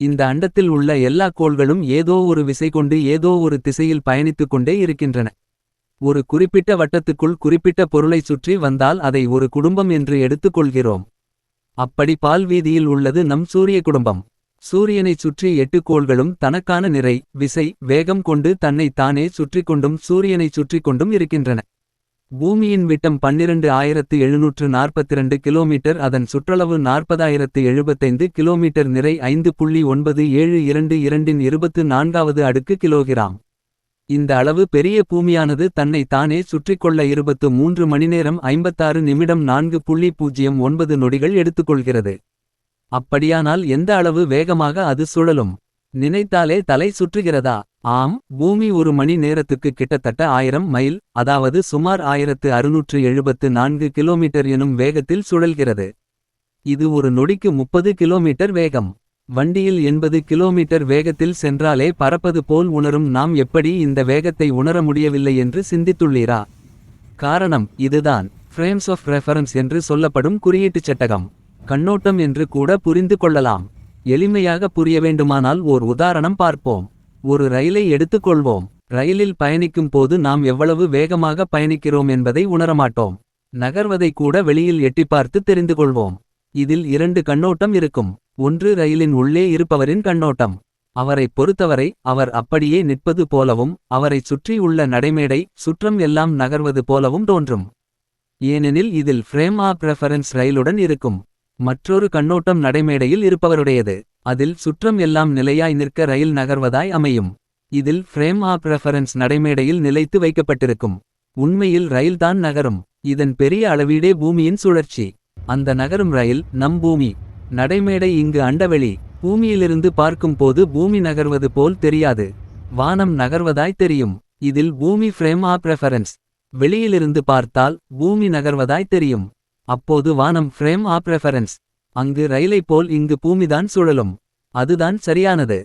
இந்த அண்டத்தில் உள்ள எல்லா கோள்களும் ஏதோ ஒரு விசை கொண்டு ஏதோ ஒரு திசையில் பயணித்துக் கொண்டே இருக்கின்றன. ஒரு குறிப்பிட்ட வட்டத்துக்குள் குறிப்பிட்ட பொருளைச் சுற்றி வந்தால் அதை ஒரு குடும்பம் என்று எடுத்துக் கொள்கிறோம். அப்படி பால்வீதியில் உள்ளது நம் சூரிய குடும்பம். சூரியனைச் சுற்றி 8 கோள்களும் தனக்கான நிறை, விசை, வேகம் கொண்டு தன்னை தானே சுற்றிக்கொண்டும் சூரியனைச் சுற்றிக்கொண்டும் இருக்கின்றன. பூமியின் விட்டம் 12,742 கிலோமீட்டர். அதன் சுற்றளவு 40,075 கிலோமீட்டர். நிறை 5.9722 24வது அடுக்கு கிலோகிராம். இந்த அளவு பெரிய பூமியானது தன்னை தானே சுற்றிக்கொள்ள 23 மணிநேரம் 56 நிமிடம் 4.09 நொடிகள் எடுத்துக்கொள்கிறது. அப்படியானால் எந்த அளவு வேகமாக அது சுழலும்? நினைத்தாலே தலை சுற்றுகிறதா? ஆம், பூமி ஒரு மணி நேரத்துக்கு கிட்டத்தட்ட 1000 மைல், அதாவது சுமார் 1674 கிலோமீட்டர் எனும் வேகத்தில் சுழல்கிறது. இது ஒரு நொடிக்கு 30 கிலோமீட்டர் வேகம். வண்டியில் 80 கிலோமீட்டர் வேகத்தில் சென்றாலே பறப்பது போல் உணரும் நாம் எப்படி இந்த வேகத்தை உணர முடியவில்லை என்று சிந்தித்துள்ளீரா? காரணம் இதுதான். ஃப்ரேம்ஸ் ஆஃப் ரெஃபரன்ஸ் என்று சொல்லப்படும் குறியீட்டுச் சட்டகம். கண்ணோட்டம் என்று கூட புரிந்து கொள்ளலாம். எளிமையாக புரிய வேண்டுமானால் ஓர் உதாரணம் பார்ப்போம். ஒரு ரயிலை எடுத்துக்கொள்வோம். ரயிலில் பயணிக்கும் போது நாம் எவ்வளவு வேகமாக பயணிக்கிறோம் என்பதை உணரமாட்டோம். நகர்வதை கூட வெளியில் எட்டிப்பார்த்து தெரிந்து கொள்வோம். இதில் 2 கண்ணோட்டம் இருக்கும். ஒன்று ரயிலின் உள்ளே இருப்பவரின் கண்ணோட்டம். அவரைப் பொறுத்தவரை அவர் அப்படியே நிற்பது போலவும் அவரைச் சுற்றி உள்ள நடைமேடை சுற்றம் எல்லாம் நகர்வது போலவும் தோன்றும். ஏனெனில் இதில் ஃப்ரேம் ஆஃப் ரெஃபரன்ஸ் ரயிலுடன் இருக்கும். மற்றொரு கண்ணோட்டம் நடைமேடையில் இருப்பவருடையது. அதில் சுற்றம் எல்லாம் நிலையாய் நிற்க ரயில் நகர்வதாய் அமையும். இதில் ஃப்ரேம் ஆஃப் ரெஃபரன்ஸ் நடைமேடையில் நிலைத்து வைக்கப்பட்டிருக்கும். உண்மையில் ரயில்தான் நகரும். இதன் பெரிய அளவீடே பூமியின் சுழற்சி. அந்த நகரும் ரயில் நம் பூமி. நடைமேடை இங்கு அண்டவெளி. பூமியிலிருந்து பார்க்கும் போது பூமி நகர்வது போல் தெரியாது. வானம் நகர்வதாய் தெரியும். இதில் பூமி ஃப்ரேம் ஆஃப் ரெஃபரன்ஸ். வெளியிலிருந்து பார்த்தால் பூமி நகர்வதாய் தெரியும். அப்போது வானம் ஃப்ரேம் ஆஃப் ரெஃபரன்ஸ். அங்கு ரயிலைப் போல் இங்கு பூமிதான் சுழலும். அதுதான் சரியானது.